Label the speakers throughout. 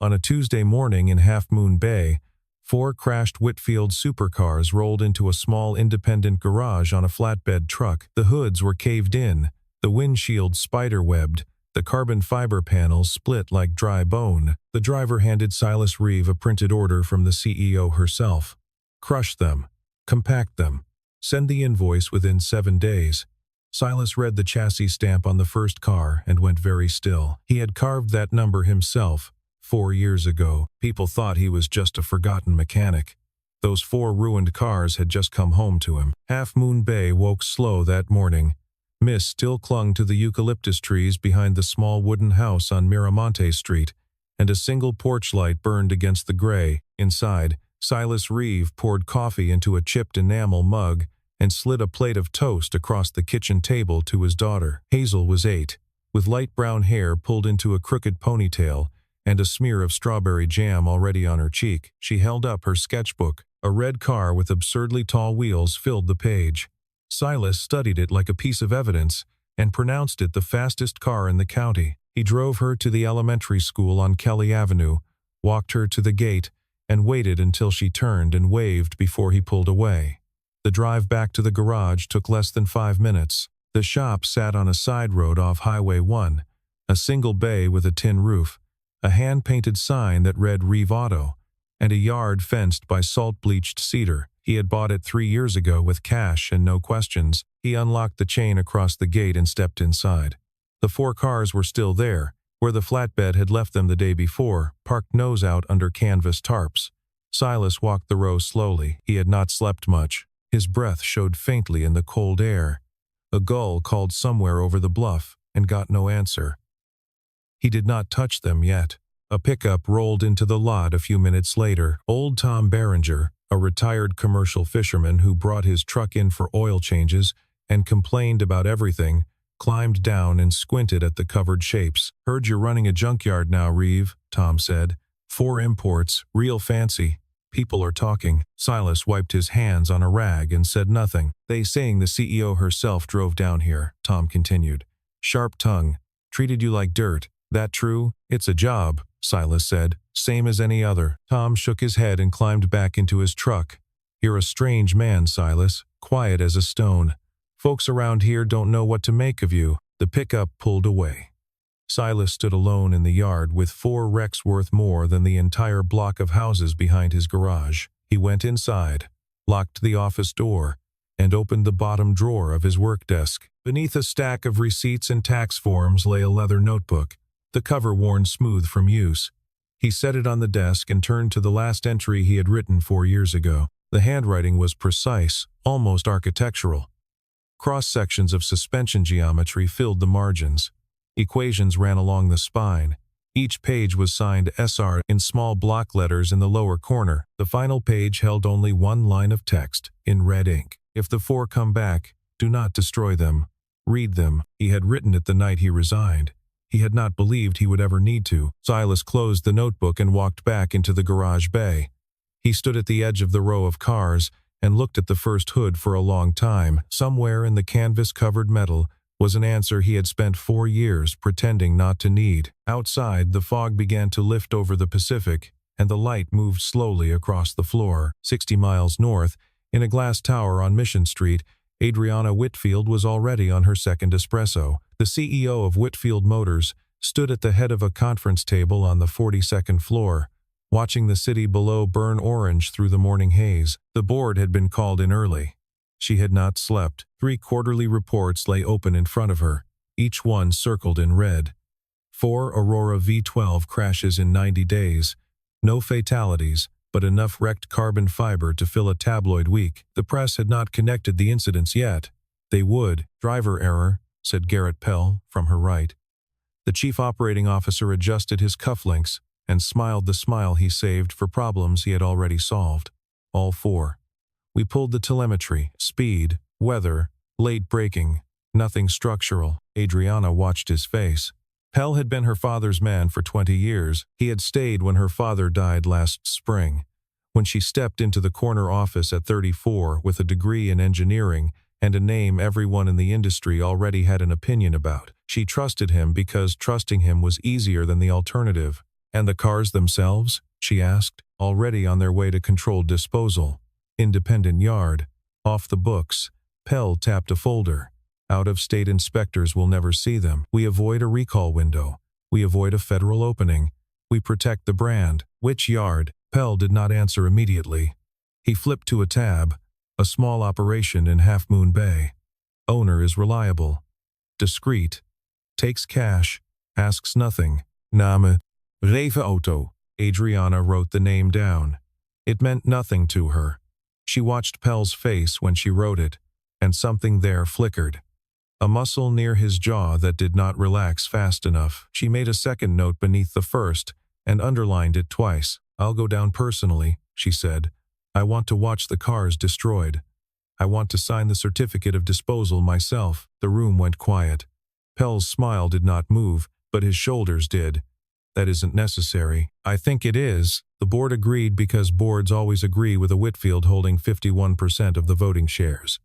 Speaker 1: On a Tuesday morning in Half Moon Bay, 4 crashed Whitfield Supercars rolled into a small independent garage on a flatbed truck. The hoods were caved in, the windshield spider-webbed, the carbon fiber panels split like dry bone. The driver handed Silas Reeve a printed order from the CEO herself. Crush them. Compact them. Send the invoice within 7 days. Silas read the chassis stamp on the first car and went very still. He had carved that number himself 4 years ago. People thought he was just a forgotten mechanic. Those 4 ruined cars had just come home to him. Half Moon Bay woke slow that morning. Mist still clung to the eucalyptus trees behind the small wooden house on Miramonte Street, and a single porch light burned against the gray. Inside, Silas Reeve poured coffee into a chipped enamel mug and slid a plate of toast across the kitchen table to his daughter. Hazel was 8, with light brown hair pulled into a crooked ponytail and a smear of strawberry jam already on her cheek. She held up her sketchbook. A red car with absurdly tall wheels filled the page. Silas studied it like a piece of evidence and pronounced it the fastest car in the county. He drove her to the elementary school on Kelly Avenue, walked her to the gate, and waited until she turned and waved before he pulled away. The drive back to the garage took less than 5 minutes. The shop sat on a side road off Highway 1, a single bay with a tin roof, a hand-painted sign that read Reeve Auto, and a yard fenced by salt-bleached cedar. He had bought it 3 years ago with cash and no questions. He unlocked the chain across the gate and stepped inside. The 4 cars were still there, where the flatbed had left them the day before, parked nose out under canvas tarps. Silas walked the row slowly. He had not slept much. His breath showed faintly in the cold air. A gull called somewhere over the bluff and got no answer. He did not touch them yet. A pickup rolled into the lot a few minutes later. Old Tom Berenger, a retired commercial fisherman who brought his truck in for oil changes and complained about everything, climbed down and squinted at the covered shapes. "Heard you're running a junkyard now, Reeve," Tom said. "4 imports, real fancy. People are talking." Silas wiped his hands on a rag and said nothing. "They saying the CEO herself drove down here," Tom continued. "Sharp tongue. Treated you like dirt. That true?" "It's a job," Silas said. "Same as any other." Tom shook his head and climbed back into his truck. "You're a strange man, Silas. Quiet as a stone. Folks around here don't know what to make of you." The pickup pulled away. Silas stood alone in the yard with 4 wrecks worth more than the entire block of houses behind his garage. He went inside, locked the office door, and opened the bottom drawer of his work desk. Beneath a stack of receipts and tax forms lay a leather notebook, the cover worn smooth from use. He set it on the desk and turned to the last entry he had written 4 years ago. The handwriting was precise, almost architectural. Cross-sections of suspension geometry filled the margins. Equations ran along the spine. Each page was signed SR in small block letters in the lower corner. The final page held only 1 line of text, in red ink. "If the 4 come back, do not destroy them. Read them." He had written it the night he resigned. He had not believed he would ever need to. Silas closed the notebook and walked back into the garage bay. He stood at the edge of the row of cars and looked at the first hood for a long time. Somewhere in the canvas-covered metal was an answer he had spent 4 years pretending not to need. Outside, the fog began to lift over the Pacific, and the light moved slowly across the floor. 60 miles north, in a glass tower on Mission Street, Adriana Whitfield was already on her second espresso. The CEO of Whitfield Motors stood at the head of a conference table on the 42nd floor, watching the city below burn orange through the morning haze. The board had been called in early. She had not slept. 3 quarterly reports lay open in front of her, each one circled in red. 4 Aurora V12 crashes in 90 days. No fatalities, but enough wrecked carbon fiber to fill a tabloid week. The press had not connected the incidents yet. They would. "Driver error," said Garrett Pell, from her right. The chief operating officer adjusted his cufflinks and smiled the smile he saved for problems he had already solved. "All 4. We pulled the telemetry, speed, weather, late braking, nothing structural." Adriana watched his face. Pell had been her father's man for 20 years. He had stayed when her father died last spring. When she stepped into the corner office at 34 with a degree in engineering and a name everyone in the industry already had an opinion about, she trusted him because trusting him was easier than the alternative. And the cars themselves? She asked, already on their way to controlled disposal. Independent yard. Off the books. Pell tapped a folder. Out-of-state inspectors will never see them. We avoid a recall window. We avoid a federal opening. We protect the brand. Which yard? Pell did not answer immediately. He flipped to a tab. A small operation in Half Moon Bay. Owner is reliable. Discreet. Takes cash. Asks nothing. Name. Reven Auto. Adriana wrote the name down. It meant nothing to her. She watched Pell's face when she wrote it, and something there flickered. A muscle near his jaw that did not relax fast enough. She made a second note beneath the first, and underlined it twice. I'll go down personally, she said. I want to watch the cars destroyed. I want to sign the certificate of disposal myself. The room went quiet. Pell's smile did not move, but his shoulders did. That isn't necessary. I think it is. The board agreed because boards always agree with a Whitfield holding 51% of the voting shares.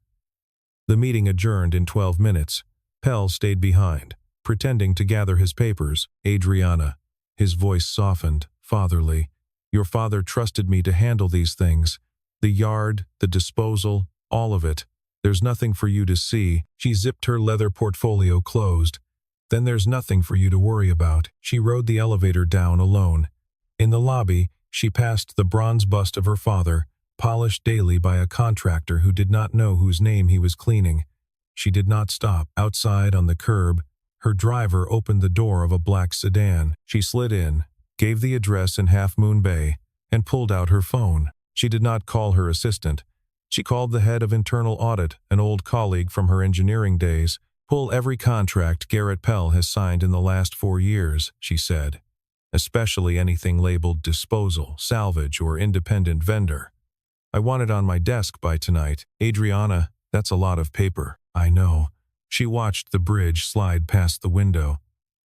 Speaker 1: The meeting adjourned in 12 minutes. Pell stayed behind, pretending to gather his papers. Adriana. His voice softened, fatherly. Your father trusted me to handle these things. The yard, the disposal, all of it. There's nothing for you to see. She zipped her leather portfolio closed. Then there's nothing for you to worry about. She rode the elevator down alone. In the lobby, she passed the bronze bust of her father, polished daily by a contractor who did not know whose name he was cleaning. She did not stop. Outside on the curb, her driver opened the door of a black sedan. She slid in, gave the address in Half Moon Bay, and pulled out her phone. She did not call her assistant. She called the head of internal audit, an old colleague from her engineering days. Pull every contract Garrett Pell has signed in the last 4 years, she said. Especially anything labeled disposal, salvage, or independent vendor. I want it on my desk by tonight. Adriana, that's a lot of paper. I know. She watched the bridge slide past the window.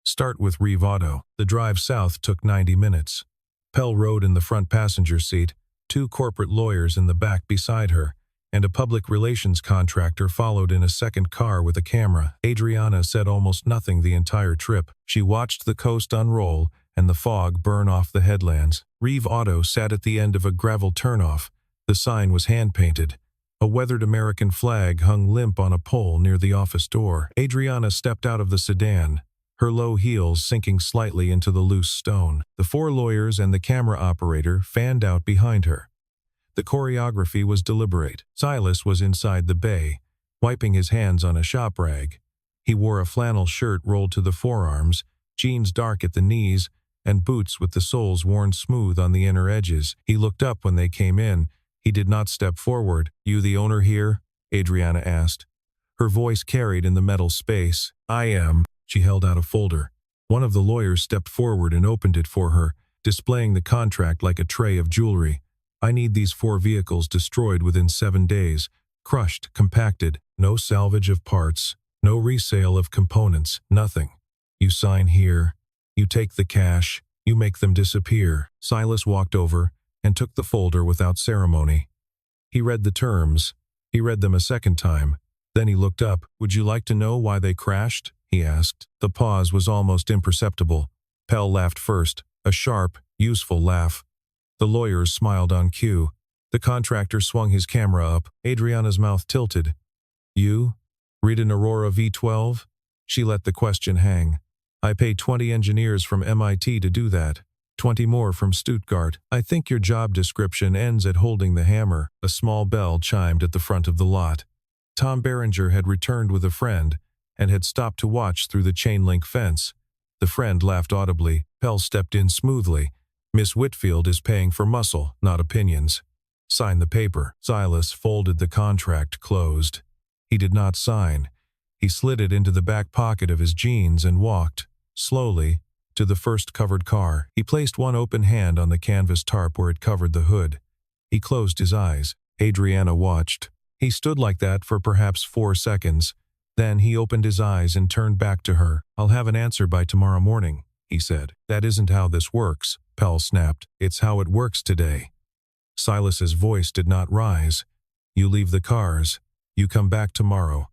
Speaker 1: Start with Reeve Auto. The drive south took 90 minutes. Pell rode in the front passenger seat, 2 corporate lawyers in the back beside her, and a public relations contractor followed in a second car with a camera. Adriana said almost nothing the entire trip. She watched the coast unroll and the fog burn off the headlands. Reeve Auto sat at the end of a gravel turnoff. The sign was hand-painted. A weathered American flag hung limp on a pole near the office door. Adriana stepped out of the sedan, her low heels sinking slightly into the loose stone. The 4 lawyers and the camera operator fanned out behind her. The choreography was deliberate. Silas was inside the bay, wiping his hands on a shop rag. He wore a flannel shirt rolled to the forearms, jeans dark at the knees, and boots with the soles worn smooth on the inner edges. He looked up when they came in. He did not step forward. You the owner here? Adriana asked. Her voice carried in the metal space. I am. She held out a folder. One of the lawyers stepped forward and opened it for her, displaying the contract like a tray of jewelry. I need these 4 vehicles destroyed within 7 days, crushed, compacted, no salvage of parts, no resale of components, nothing. You sign here, you take the cash, you make them disappear. Silas walked over and took the folder without ceremony. He read the terms. He read them a second time. Then he looked up. Would you like to know why they crashed? He asked. The pause was almost imperceptible. Pell laughed first, a sharp, useful laugh. The lawyers smiled on cue. The contractor swung his camera up. Adriana's mouth tilted. You? Read an Aurora V12? She let the question hang. I pay 20 engineers from MIT to do that. 20 more from Stuttgart. I think your job description ends at holding the hammer. A small bell chimed at the front of the lot. Tom Berenger had returned with a friend and had stopped to watch through the chain-link fence. The friend laughed audibly. Pell stepped in smoothly. Miss Whitfield is paying for muscle, not opinions. Sign the paper. Silas folded the contract closed. He did not sign. He slid it into the back pocket of his jeans and walked, slowly, to the first covered car. He placed one open hand on the canvas tarp where it covered the hood. He closed his eyes. Adriana watched. He stood like that for perhaps 4 seconds. Then he opened his eyes and turned back to her. I'll have an answer by tomorrow morning, he said. That isn't how this works, Pell snapped. It's how it works today. Silas's voice did not rise. You leave the cars. You come back tomorrow.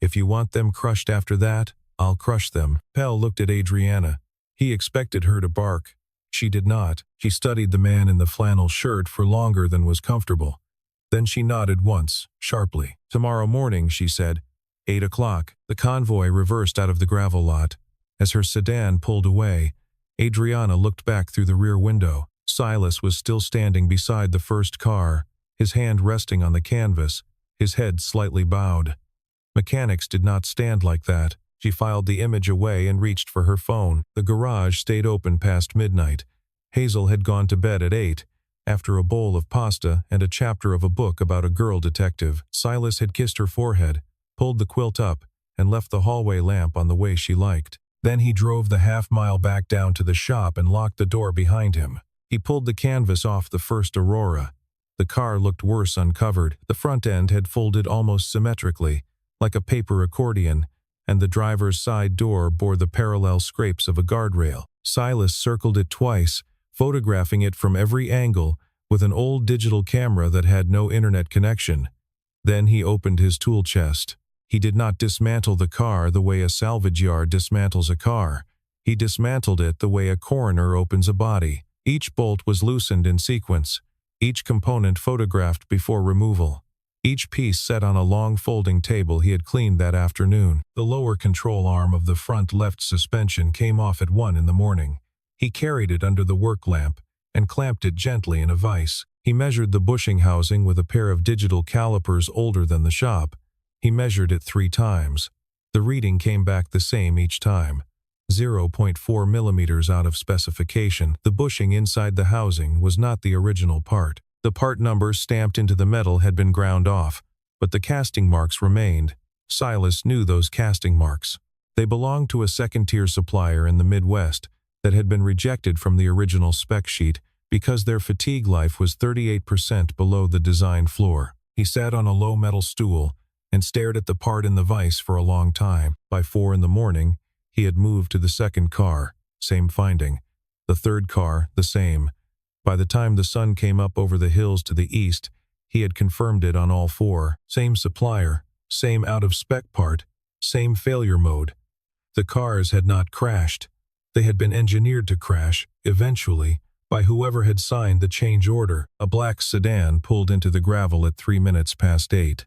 Speaker 1: If you want them crushed after that, I'll crush them. Pell looked at Adriana. He expected her to bark. She did not. She studied the man in the flannel shirt for longer than was comfortable. Then she nodded once, sharply. "Tomorrow morning," she said. 8 o'clock. The convoy reversed out of the gravel lot. As her sedan pulled away, Adriana looked back through the rear window. Silas was still standing beside the first car, his hand resting on the canvas, his head slightly bowed. Mechanics did not stand like that. She filed the image away and reached for her phone. The garage stayed open past midnight. Hazel had gone to bed at 8, after a bowl of pasta and a chapter of a book about a girl detective. Silas had kissed her forehead, pulled the quilt up, and left the hallway lamp on the way she liked. Then he drove the half-mile back down to the shop and locked the door behind him. He pulled the canvas off the first Aurora. The car looked worse uncovered. The front end had folded almost symmetrically, like a paper accordion, and the driver's side door bore the parallel scrapes of a guardrail. Silas circled it twice, photographing it from every angle with an old digital camera that had no internet connection. Then he opened his tool chest. He did not dismantle the car the way a salvage yard dismantles a car. He dismantled it the way a coroner opens a body. Each bolt was loosened in sequence, each component photographed before removal. Each piece set on a long folding table he had cleaned that afternoon. The lower control arm of the front left suspension came off at 1 in the morning. He carried it under the work lamp and clamped it gently in a vise. He measured the bushing housing with a pair of digital calipers older than the shop. He measured it 3 times. The reading came back the same each time. 0.4 millimeters out of specification. The bushing inside the housing was not the original part. The part numbers stamped into the metal had been ground off, but the casting marks remained. Silas knew those casting marks. They belonged to a second-tier supplier in the Midwest that had been rejected from the original spec sheet because their fatigue life was 38% below the design floor. He sat on a low metal stool and stared at the part in the vise for a long time. By 4 in the morning, he had moved to the second car, same finding. The third car, the same. By the time the sun came up over the hills to the east, he had confirmed it on all 4. Same supplier, same out-of-spec part, same failure mode. The cars had not crashed. They had been engineered to crash, eventually, by whoever had signed the change order. A black sedan pulled into the gravel at 3 minutes past 8.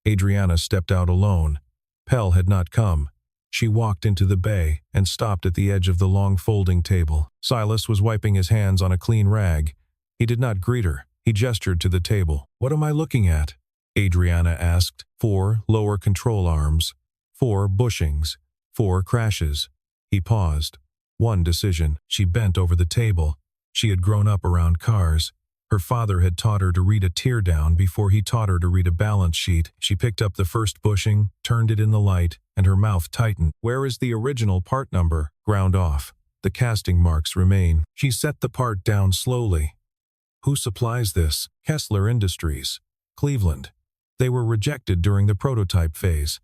Speaker 1: Adriana stepped out alone. Pell had not come. She walked into the bay and stopped at the edge of the long folding table. Silas was wiping his hands on a clean rag. He did not greet her. He gestured to the table. "What am I looking at?" Adriana asked. 4 lower control arms. 4 bushings. 4 crashes. He paused. 1 decision. She bent over the table. She had grown up around cars. Her father had taught her to read a teardown before he taught her to read a balance sheet. She picked up the first bushing, turned it in the light, and her mouth tightened. "Where is the original part number?" "Ground off. The casting marks remain." She set the part down slowly. "Who supplies this?" "Kessler Industries, Cleveland. They were rejected during the prototype phase.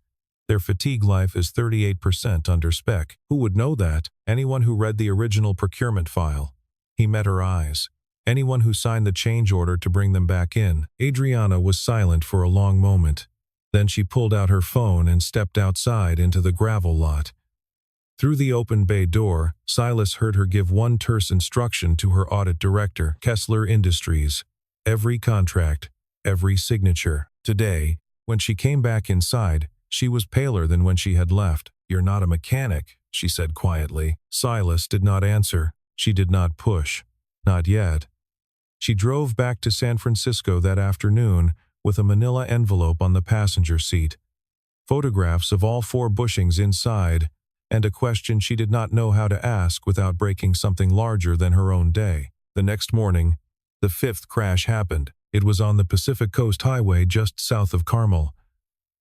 Speaker 1: Their fatigue life is 38% under spec." "Who would know that?" "Anyone who read the original procurement file." He met her eyes. "Anyone who signed the change order to bring them back in." Adriana was silent for a long moment. Then she pulled out her phone and stepped outside into the gravel lot. Through the open bay door, Silas heard her give one terse instruction to her audit director, Kessler Industries. Every contract, every signature. Today, when she came back inside, she was paler than when she had left. "You're not a mechanic," she said quietly. Silas did not answer. She did not push. Not yet. She drove back to San Francisco that afternoon with a manila envelope on the passenger seat, photographs of all 4 bushings inside, and a question she did not know how to ask without breaking something larger than her own day. The next morning, the 5th crash happened. It was on the Pacific Coast Highway just south of Carmel.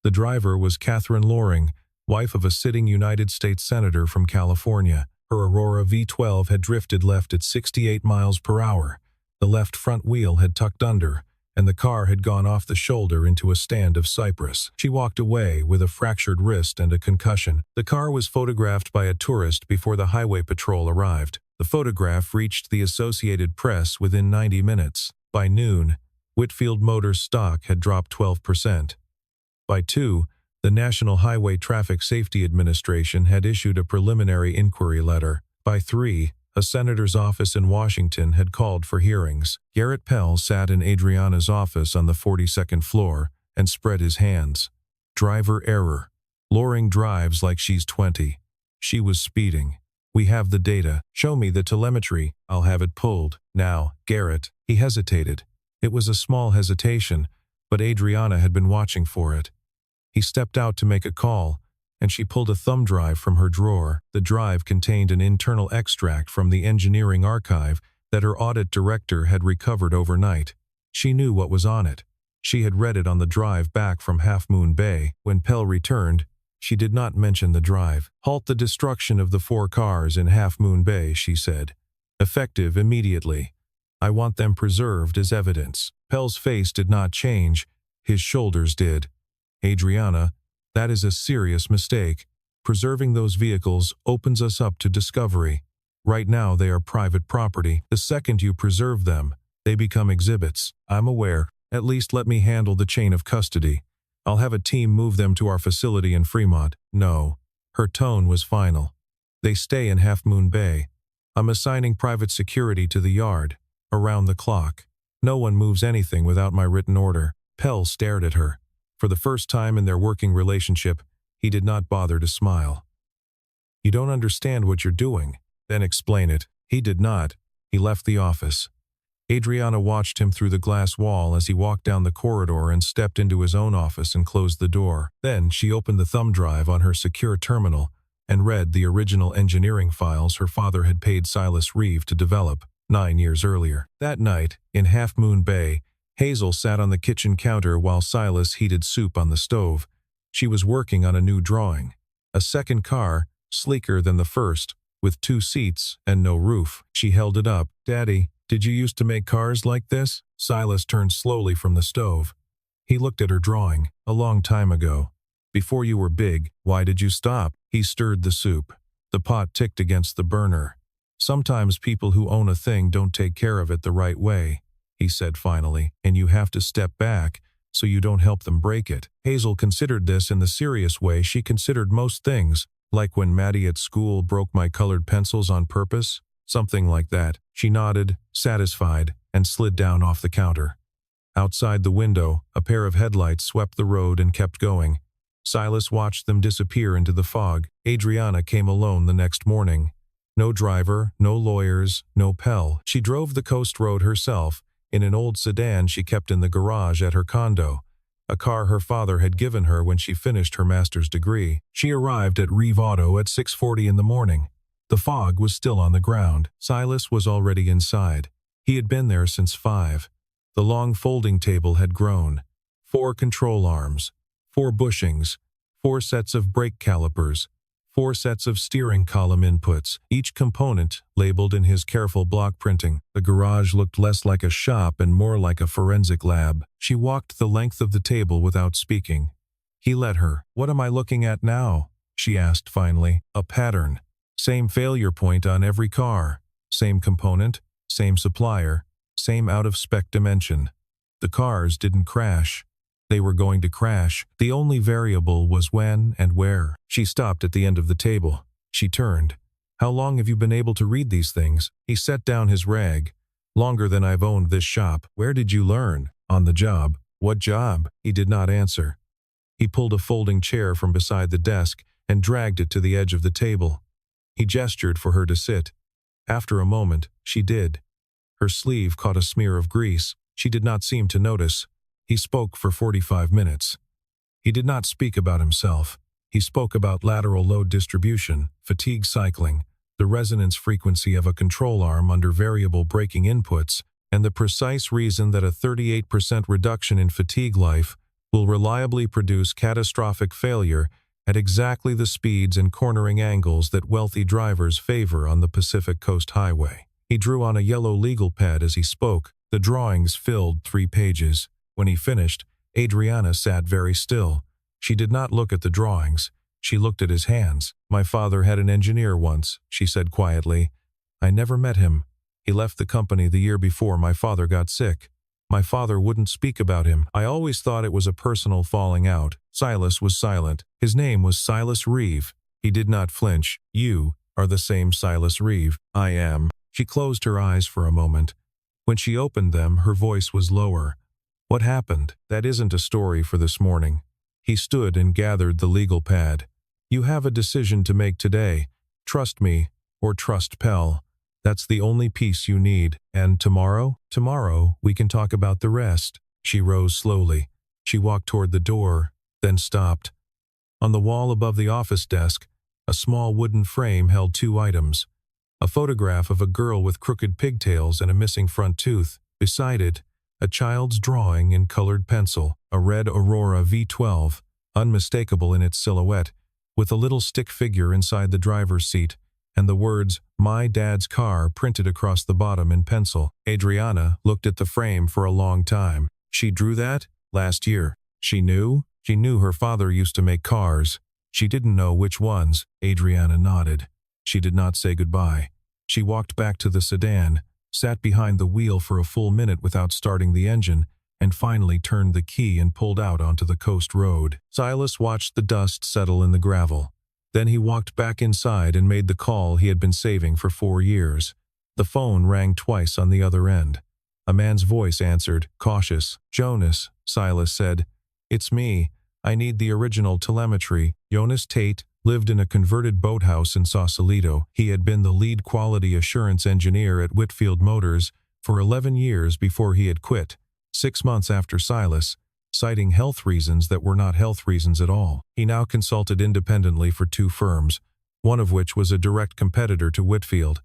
Speaker 1: The driver was Catherine Loring, wife of a sitting United States Senator from California. Her Aurora V12 had drifted left at 68 miles per hour. The left front wheel had tucked under, and the car had gone off the shoulder into a stand of cypress. She walked away with a fractured wrist and a concussion. The car was photographed by a tourist before the highway patrol arrived. The photograph reached the Associated Press within 90 minutes. By noon, Whitfield Motors stock had dropped 12%. By 2, the National Highway Traffic Safety Administration had issued a preliminary inquiry letter. By 3, A senator's office in Washington had called for hearings. Garrett Pell sat in Adriana's office on the 42nd floor and spread his hands. Driver error. Loring drives like she's 20. She was speeding. We have the data. Show me the telemetry. I'll have it pulled. Now, Garrett. He hesitated. It was a small hesitation, but Adriana had been watching for it. He stepped out to make a call, and she pulled a thumb drive from her drawer. The drive contained an internal extract from the engineering archive that her audit director had recovered overnight. She knew what was on it. She had read it on the drive back from Half Moon Bay. When Pell returned, she did not mention the drive. Halt the destruction of the 4 cars in Half Moon Bay, she said. Effective immediately. I want them preserved as evidence. Pell's face did not change. His shoulders did. Adriana, that is a serious mistake. Preserving those vehicles opens us up to discovery. Right now they are private property. The second you preserve them, they become exhibits. I'm aware. At least let me handle the chain of custody. I'll have a team move them to our facility in Fremont. No. Her tone was final. They stay in Half Moon Bay. I'm assigning private security to the yard, around the clock. No one moves anything without my written order. Pell stared at her. For the first time in their working relationship, he did not bother to smile. You don't understand what you're doing. Then explain it. He did not. He left the office. Adriana watched him through the glass wall as he walked down the corridor and stepped into his own office and closed the door. Then she opened the thumb drive on her secure terminal and read the original engineering files her father had paid Silas Reeve to develop 9 years earlier. That night, in Half Moon Bay, Hazel sat on the kitchen counter while Silas heated soup on the stove. She was working on a new drawing. A second car, sleeker than the first, with 2 seats and no roof. She held it up. Daddy, did you used to make cars like this? Silas turned slowly from the stove. He looked at her drawing. A long time ago. Before you were big, why did you stop? He stirred the soup. The pot ticked against the burner. Sometimes people who own a thing don't take care of it the right way, he said finally, and you have to step back so you don't help them break it. Hazel considered this in the serious way she considered most things, like when Maddie at school broke my colored pencils on purpose. Something like that. She nodded, satisfied, and slid down off the counter. Outside the window, a pair of headlights swept the road and kept going. Silas watched them disappear into the fog. Adriana came alone the next morning. No driver, no lawyers, no Pell. She drove the coast road herself, in an old sedan she kept in the garage at her condo, a car her father had given her when she finished her master's degree. She arrived at Reeve Auto at 6:40 in the morning. The fog was still on the ground. Silas was already inside. He had been there since 5. The long folding table had grown. 4 control arms, 4 bushings, 4 sets of brake calipers, 4 sets of steering column inputs, each component labeled in his careful block printing. The garage looked less like a shop and more like a forensic lab. She walked the length of the table without speaking. He let her. What am I looking at now? She asked finally. A pattern. Same failure point on every car. Same component, same supplier, same out-of-spec dimension. The cars didn't crash. They were going to crash. The only variable was when and where. She stopped at the end of the table. She turned. How long have you been able to read these things? He set down his rag. Longer than I've owned this shop. Where did you learn? On the job. What job? He did not answer. He pulled a folding chair from beside the desk and dragged it to the edge of the table. He gestured for her to sit. After a moment, she did. Her sleeve caught a smear of grease. She did not seem to notice. He spoke for 45 minutes. He did not speak about himself. He spoke about lateral load distribution, fatigue cycling, the resonance frequency of a control arm under variable braking inputs, and the precise reason that a 38% reduction in fatigue life will reliably produce catastrophic failure at exactly the speeds and cornering angles that wealthy drivers favor on the Pacific Coast Highway. He drew on a yellow legal pad as he spoke. The drawings filled 3 pages. When he finished, Adriana sat very still. She did not look at the drawings. She looked at his hands. My father had an engineer once, she said quietly. I never met him. He left the company the year before my father got sick. My father wouldn't speak about him. I always thought it was a personal falling out. Silas was silent. His name was Silas Reeve. He did not flinch. You are the same Silas Reeve. I am. She closed her eyes for a moment. When she opened them, her voice was lower. What happened? That isn't a story for this morning. He stood and gathered the legal pad. You have a decision to make today. Trust me, or trust Pell. That's the only piece you need. And tomorrow? Tomorrow, we can talk about the rest. She rose slowly. She walked toward the door, then stopped. On the wall above the office desk, a small wooden frame held two items. A photograph of a girl with crooked pigtails and a missing front tooth. Beside it, a child's drawing in colored pencil, a red Aurora V12, unmistakable in its silhouette, with a little stick figure inside the driver's seat, and the words, "My Dad's Car," printed across the bottom in pencil. Adriana looked at the frame for a long time. She drew that? Last year. She knew? She knew her father used to make cars. She didn't know which ones. Adriana nodded. She did not say goodbye. She walked back to the sedan, sat behind the wheel for a full minute without starting the engine, and finally turned the key and pulled out onto the coast road. Silas watched the dust settle in the gravel. Then he walked back inside and made the call he had been saving for 4 years. The phone rang twice on the other end. A man's voice answered, cautious. "Jonas," Silas said. "It's me. I need the original telemetry." Jonas Tate lived in a converted boathouse in Sausalito. He had been the lead quality assurance engineer at Whitfield Motors for 11 years before he had quit, 6 months after Silas, citing health reasons that were not health reasons at all. He now consulted independently for 2 firms, one of which was a direct competitor to Whitfield.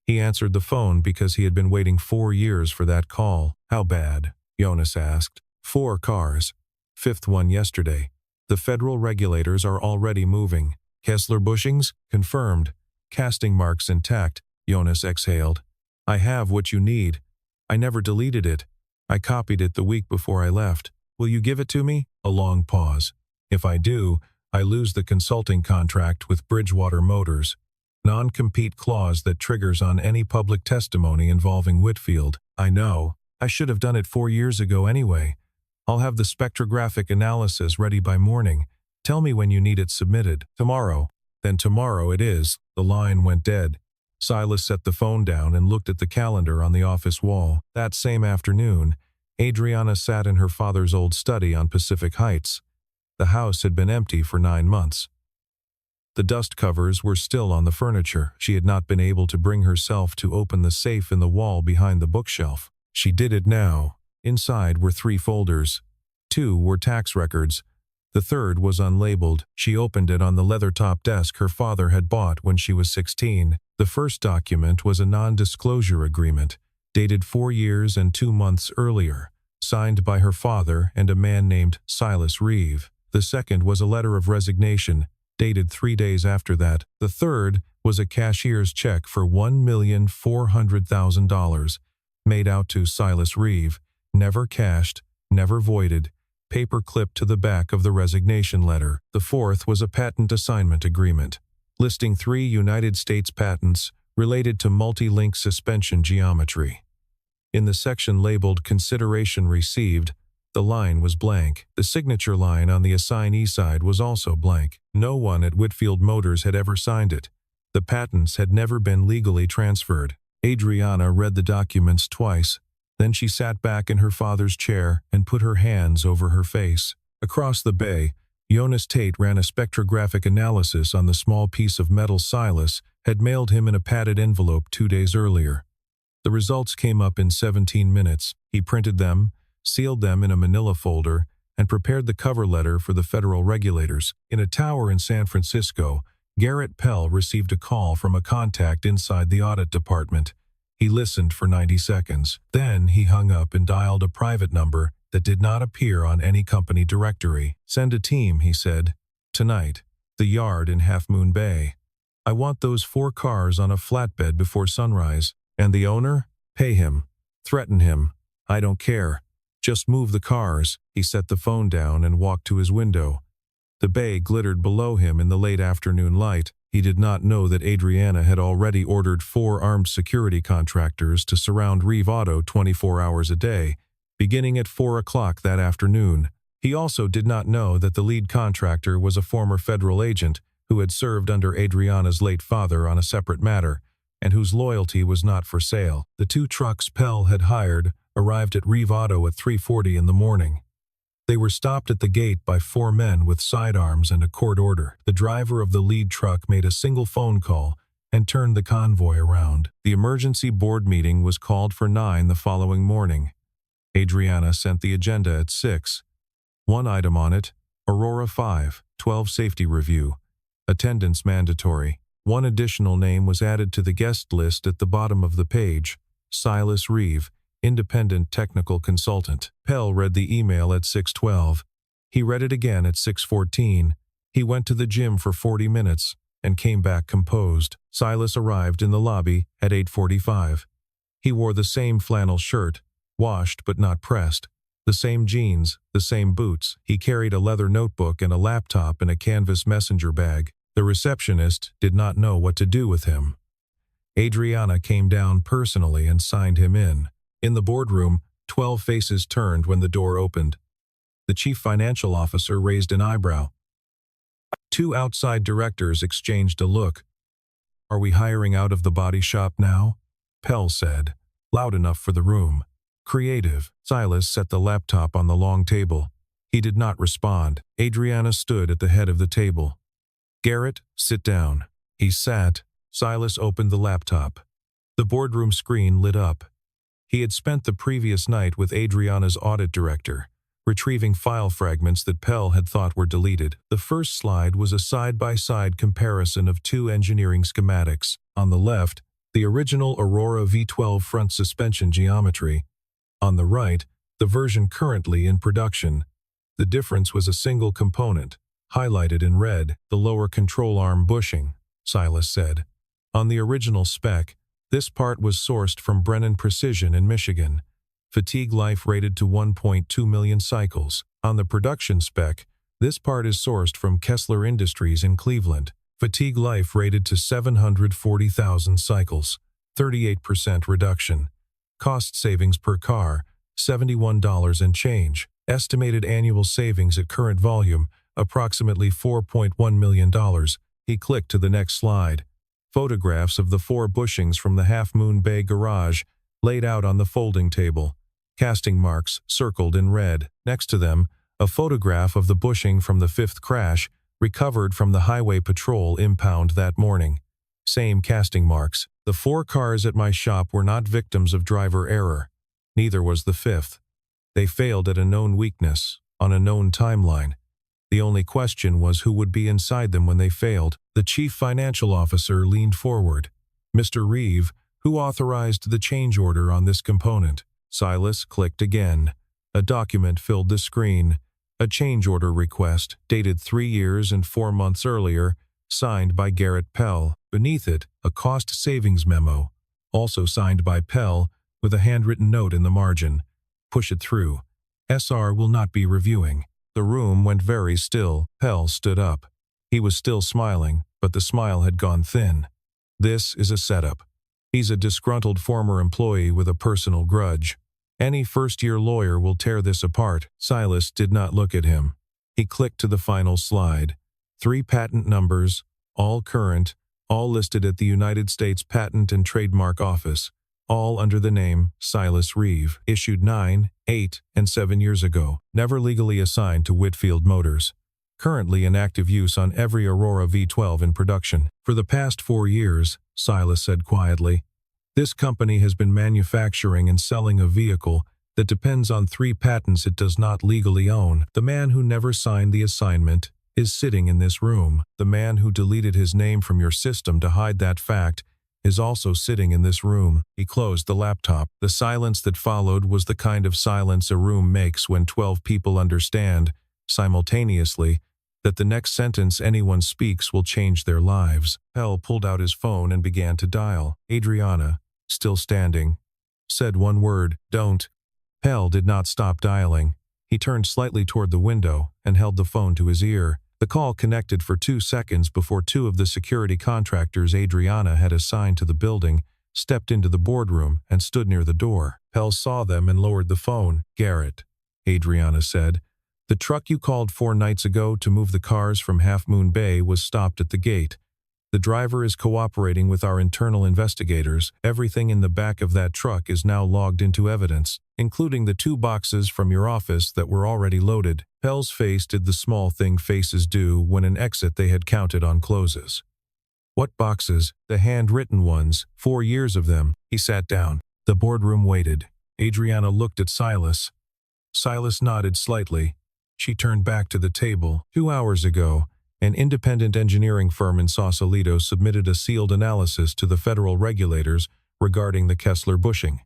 Speaker 1: He answered the phone because he had been waiting 4 years for that call. "How bad?" Jonas asked. 4 cars. 5th one yesterday. The federal regulators are already moving. Kessler bushings? Confirmed. Casting marks intact, Jonas exhaled. "I have what you need. I never deleted it. I copied it the week before I left. Will you give it to me?" A long pause. "If I do, I lose the consulting contract with Bridgewater Motors. Non-compete clause that triggers on any public testimony involving Whitfield." "I know. I should have done it 4 years ago anyway. I'll have the spectrographic analysis ready by morning. Tell me when you need it submitted." "Tomorrow." "Then tomorrow it is." The line went dead. Silas set the phone down and looked at the calendar on the office wall. That same afternoon, Adriana sat in her father's old study on Pacific Heights. The house had been empty for 9 months. The dust covers were still on the furniture. She had not been able to bring herself to open the safe in the wall behind the bookshelf. She did it now. Inside were 3 folders. 2 were tax records. The third was unlabeled. She opened it on the leather-top desk her father had bought when she was 16. The first document was a non-disclosure agreement, dated 4 years and 2 months earlier, signed by her father and a man named Silas Reeve. The second was a letter of resignation, dated 3 days after that. The third was a cashier's check for $1,400,000, made out to Silas Reeve, never cashed, never voided, paper clipped to the back of the resignation letter. The fourth was a patent assignment agreement, listing 3 United States patents related to multi-link suspension geometry. In the section labeled Consideration Received, the line was blank. The signature line on the assignee side was also blank. No one at Whitfield Motors had ever signed it. The patents had never been legally transferred. Adriana read the documents twice. Then she sat back in her father's chair and put her hands over her face. Across the bay, Jonas Tate ran a spectrographic analysis on the small piece of metal Silas had mailed him in a padded envelope 2 days earlier. The results came up in 17 minutes. He printed them, sealed them in a manila folder, and prepared the cover letter for the federal regulators. In a tower in San Francisco, Garrett Pell received a call from a contact inside the audit department. He listened for 90 seconds. Then he hung up and dialed a private number that did not appear on any company directory. "Send a team," he said. "Tonight. The yard in Half Moon Bay. I want those 4 cars on a flatbed before sunrise. And the owner? Pay him. Threaten him. I don't care. Just move the cars." He set the phone down and walked to his window. The bay glittered below him in the late afternoon light. He did not know that Adriana had already ordered 4 armed security contractors to surround Reeve Auto 24 hours a day, beginning at 4 o'clock that afternoon. He also did not know that the lead contractor was a former federal agent who had served under Adriana's late father on a separate matter, and whose loyalty was not for sale. The 2 trucks Pell had hired arrived at Reeve Auto at 3:40 in the morning. They were stopped at the gate by 4 men with sidearms and a court order. The driver of the lead truck made a single phone call and turned the convoy around. The emergency board meeting was called for 9 the following morning. Adriana sent the agenda at 6. One item on it, Aurora 5:12 safety review. Attendance mandatory. One additional name was added to the guest list at the bottom of the page, Silas Reeve, independent technical consultant. Pell read the email at 6:12. He read it again at 6:14. He went to the gym for 40 minutes and came back composed. Silas arrived in the lobby at 8:45. He wore the same flannel shirt, washed but not pressed, the same jeans, the same boots. He carried a leather notebook and a laptop in a canvas messenger bag. The receptionist did not know what to do with him. Adriana came down personally and signed him in. In the boardroom, 12 faces turned when the door opened. The chief financial officer raised an eyebrow. 2 outside directors exchanged a look. "Are we hiring out of the body shop now?" Pell said, loud enough for the room. "Creative." Silas set the laptop on the long table. He did not respond. Adriana stood at the head of the table. "Garrett, sit down." He sat. Silas opened the laptop. The boardroom screen lit up. He had spent the previous night with Adriana's audit director, retrieving file fragments that Pell had thought were deleted. The first slide was a side-by-side comparison of 2 engineering schematics. On the left, the original Aurora V12 front suspension geometry. On the right, the version currently in production. The difference was a single component, highlighted in red, the lower control arm bushing, Silas said. On the original spec, this part was sourced from Brennan Precision in Michigan. Fatigue life rated to 1.2 million cycles. On the production spec, this part is sourced from Kessler Industries in Cleveland. Fatigue life rated to 740,000 cycles, 38% reduction. Cost savings per car, $71 and change. Estimated annual savings at current volume, approximately $4.1 million. He clicked to the next slide. Photographs of the 4 bushings from the Half Moon Bay garage laid out on the folding table. Casting marks circled in red. Next to them, a photograph of the bushing from the 5th crash recovered from the highway patrol impound that morning. Same casting marks. The 4 cars at my shop were not victims of driver error. Neither was the 5th. They failed at a known weakness, on a known timeline. The only question was who would be inside them when they failed. The chief financial officer leaned forward. "Mr. Reeve, who authorized the change order on this component?" Silas clicked again. A document filled the screen. A change order request, dated 3 years and 4 months earlier, signed by Garrett Pell. Beneath it, a cost savings memo, also signed by Pell, with a handwritten note in the margin. "Push it through. SR will not be reviewing." The room went very still. Pell stood up. He was still smiling, but the smile had gone thin. "This is a setup. He's a disgruntled former employee with a personal grudge. Any first-year lawyer will tear this apart." Silas did not look at him. He clicked to the final slide. 3 patent numbers, all current, all listed at the United States Patent and Trademark Office, all under the name Silas Reeve, issued 9, 8, and 7 years ago, never legally assigned to Whitfield Motors. Currently in active use on every Aurora V12 in production. "For the past 4 years, Silas said quietly, "this company has been manufacturing and selling a vehicle that depends on 3 patents it does not legally own. The man who never signed the assignment is sitting in this room. The man who deleted his name from your system to hide that fact is also sitting in this room." He closed the laptop. The silence that followed was the kind of silence a room makes when 12 people understand, simultaneously, that the next sentence anyone speaks will change their lives. Pell pulled out his phone and began to dial. Adriana, still standing, said one word, "Don't." Pell did not stop dialing. He turned slightly toward the window and held the phone to his ear. The call connected for 2 seconds before 2 of the security contractors Adriana had assigned to the building stepped into the boardroom and stood near the door. Pell saw them and lowered the phone. "Garrett," Adriana said. The truck you called 4 nights ago to move the cars from Half Moon Bay was stopped at the gate. The driver is cooperating with our internal investigators. Everything in the back of that truck is now logged into evidence, including the 2 boxes from your office that were already loaded. Pell's face did the small thing faces do when an exit they had counted on closes. What boxes? The handwritten ones, 4 years of them. He sat down. The boardroom waited. Adriana looked at Silas. Silas nodded slightly. She turned back to the table. 2 hours ago, an independent engineering firm in Sausalito submitted a sealed analysis to the federal regulators regarding the Kessler bushing.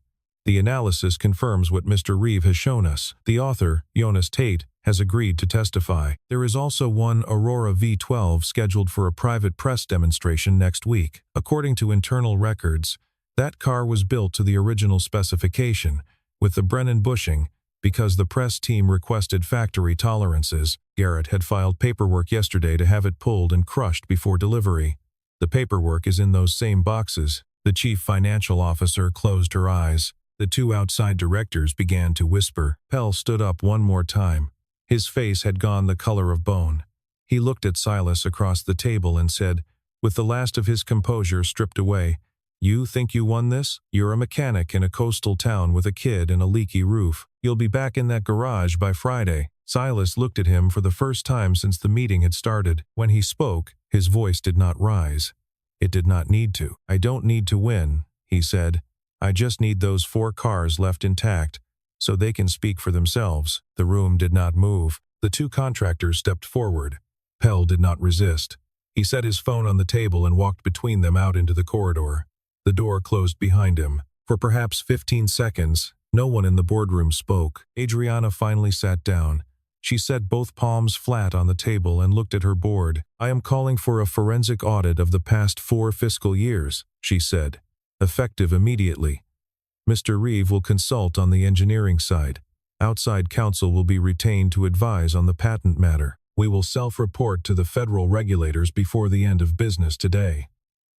Speaker 1: The analysis confirms what Mr. Reeve has shown us. The author, Jonas Tate, has agreed to testify. There is also one Aurora V12 scheduled for a private press demonstration next week. According to internal records, that car was built to the original specification, with the Brennan bushing, because the press team requested factory tolerances. Garrett had filed paperwork yesterday to have it pulled and crushed before delivery. The paperwork is in those same boxes. The chief financial officer closed her eyes. The 2 outside directors began to whisper. Pell stood up one more time. His face had gone the color of bone. He looked at Silas across the table and said, with the last of his composure stripped away, "You think you won this? You're a mechanic in a coastal town with a kid and a leaky roof. You'll be back in that garage by Friday." Silas looked at him for the first time since the meeting had started. When he spoke, his voice did not rise. It did not need to. "I don't need to win," he said. "I just need those 4 cars left intact, so they can speak for themselves." The room did not move. The 2 contractors stepped forward. Pell did not resist. He set his phone on the table and walked between them out into the corridor. The door closed behind him. For perhaps 15 seconds, no one in the boardroom spoke. Adriana finally sat down. She set both palms flat on the table and looked at her board. "I am calling for a forensic audit of the past 4 fiscal years," she said, "effective immediately. Mr. Reeve will consult on the engineering side. Outside counsel will be retained to advise on the patent matter. We will self-report to the federal regulators before the end of business today.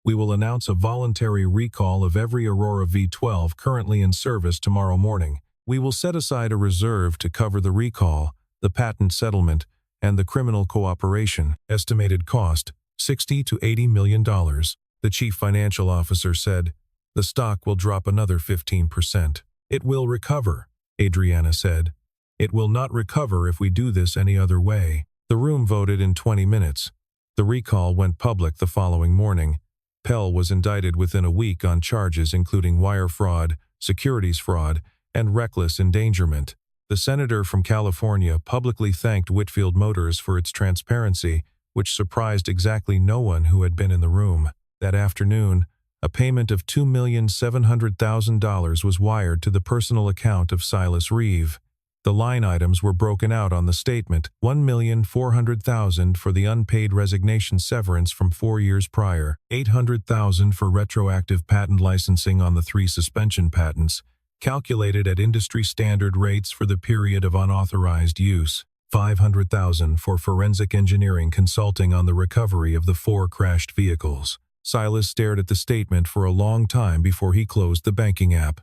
Speaker 1: We will announce a voluntary recall of every Aurora V12 currently in service tomorrow morning. We will set aside a reserve to cover the recall, the patent settlement, and the criminal cooperation. Estimated cost, $60 to $80 million. The chief financial officer said. "The stock will drop another 15%. "It will recover," Adriana said. "It will not recover if we do this any other way." The room voted in 20 minutes. The recall went public the following morning. Pell was indicted within a week on charges including wire fraud, securities fraud, and reckless endangerment. The senator from California publicly thanked Whitfield Motors for its transparency, which surprised exactly no one who had been in the room. That afternoon, a payment of $2,700,000 was wired to the personal account of Silas Reeve. The line items were broken out on the statement: $1,400,000 for the unpaid resignation severance from 4 years prior, $800,000 for retroactive patent licensing on the 3 suspension patents, calculated at industry standard rates for the period of unauthorized use, $500,000 for forensic engineering consulting on the recovery of the 4 crashed vehicles. Silas stared at the statement for a long time before he closed the banking app.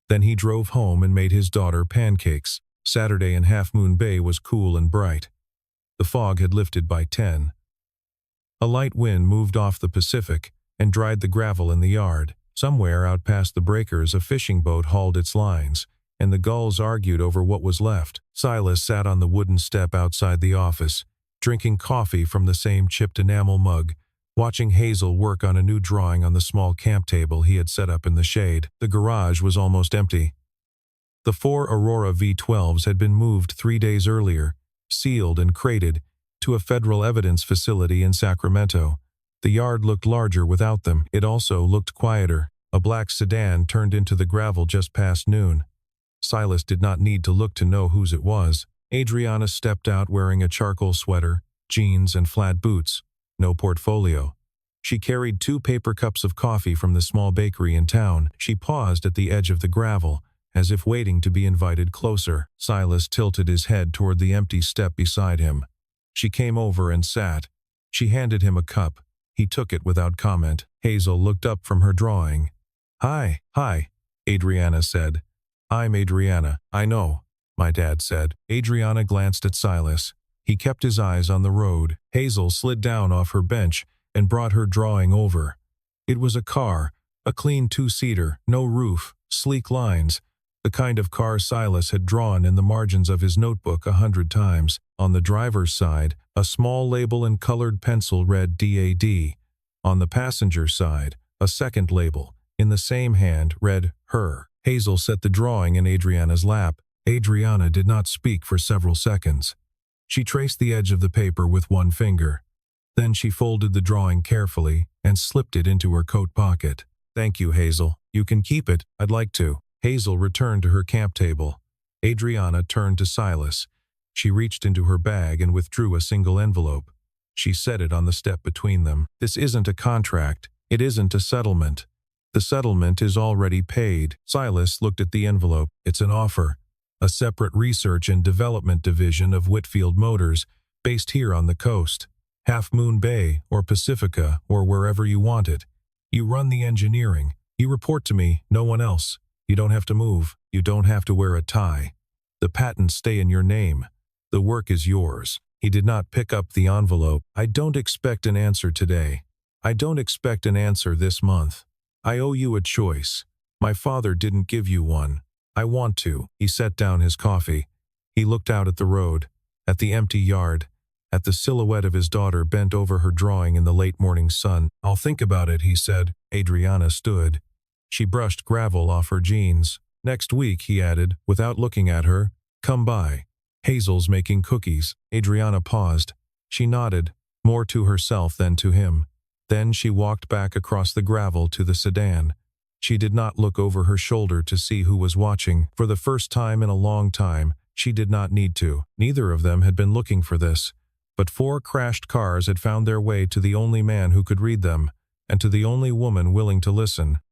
Speaker 1: Then he drove home and made his daughter pancakes. Saturday in Half Moon Bay was cool and bright. The fog had lifted by 10. A light wind moved off the Pacific and dried the gravel in the yard. Somewhere out past the breakers a fishing boat hauled its lines, and the gulls argued over what was left. Silas sat on the wooden step outside the office, drinking coffee from the same chipped enamel mug, watching Hazel work on a new drawing on the small camp table he had set up in the shade. The garage was almost empty. The 4 Aurora V12s had been moved 3 days earlier, sealed and crated, to a federal evidence facility in Sacramento. The yard looked larger without them. It also looked quieter. A black sedan turned into the gravel just past noon. Silas did not need to look to know whose it was. Adriana stepped out wearing a charcoal sweater, jeans, and flat boots. No portfolio. She carried 2 paper cups of coffee from the small bakery in town. She paused at the edge of the gravel, as if waiting to be invited closer. Silas tilted his head toward the empty step beside him. She came over and sat. She handed him a cup. He took it without comment. Hazel looked up from her drawing. Hi, Adriana said. "I'm Adriana, I know. my dad said. Adriana glanced at Silas. He kept his eyes on the road. Hazel slid down off her bench and brought her drawing over. It was a car, a clean two-seater, no roof, sleek lines, the kind of car Silas had drawn in the margins of his notebook 100 times. On the driver's side, a small label in colored pencil read DAD. On the passenger side, a second label, in the same hand, read her. Hazel set the drawing in Adriana's lap. Adriana did not speak for several seconds. She traced the edge of the paper with one finger. Then she folded the drawing carefully and slipped it into her coat pocket. "Thank you, Hazel. You can keep it. I'd like to." Hazel returned to her camp table. Adriana turned to Silas. She reached into her bag and withdrew a single envelope. She set it on the step between them. "This isn't a contract. It isn't a settlement. The settlement is already paid." Silas looked at the envelope. "It's an offer. A separate research and development division of Whitfield Motors, based here on the coast. Half Moon Bay or Pacifica or wherever you want it. You run the engineering. You report to me, no one else. You don't have to move. You don't have to wear a tie. The patents stay in your name. The work is yours." He did not pick up the envelope. "I don't expect an answer today. I don't expect an answer this month. I owe you a choice. My father didn't give you one. I want to." He set down his coffee. He looked out at the road, at the empty yard, at the silhouette of his daughter bent over her drawing in the late morning sun. "I'll think about it," he said. Adriana stood. She brushed gravel off her jeans. "Next week," he added, without looking at her, "come by. Hazel's making cookies." Adriana paused. She nodded, more to herself than to him. Then she walked back across the gravel to the sedan. She did not look over her shoulder to see who was watching. For the first time in a long time, she did not need to. Neither of them had been looking for this. But 4 crashed cars had found their way to the only man who could read them, and to the only woman willing to listen.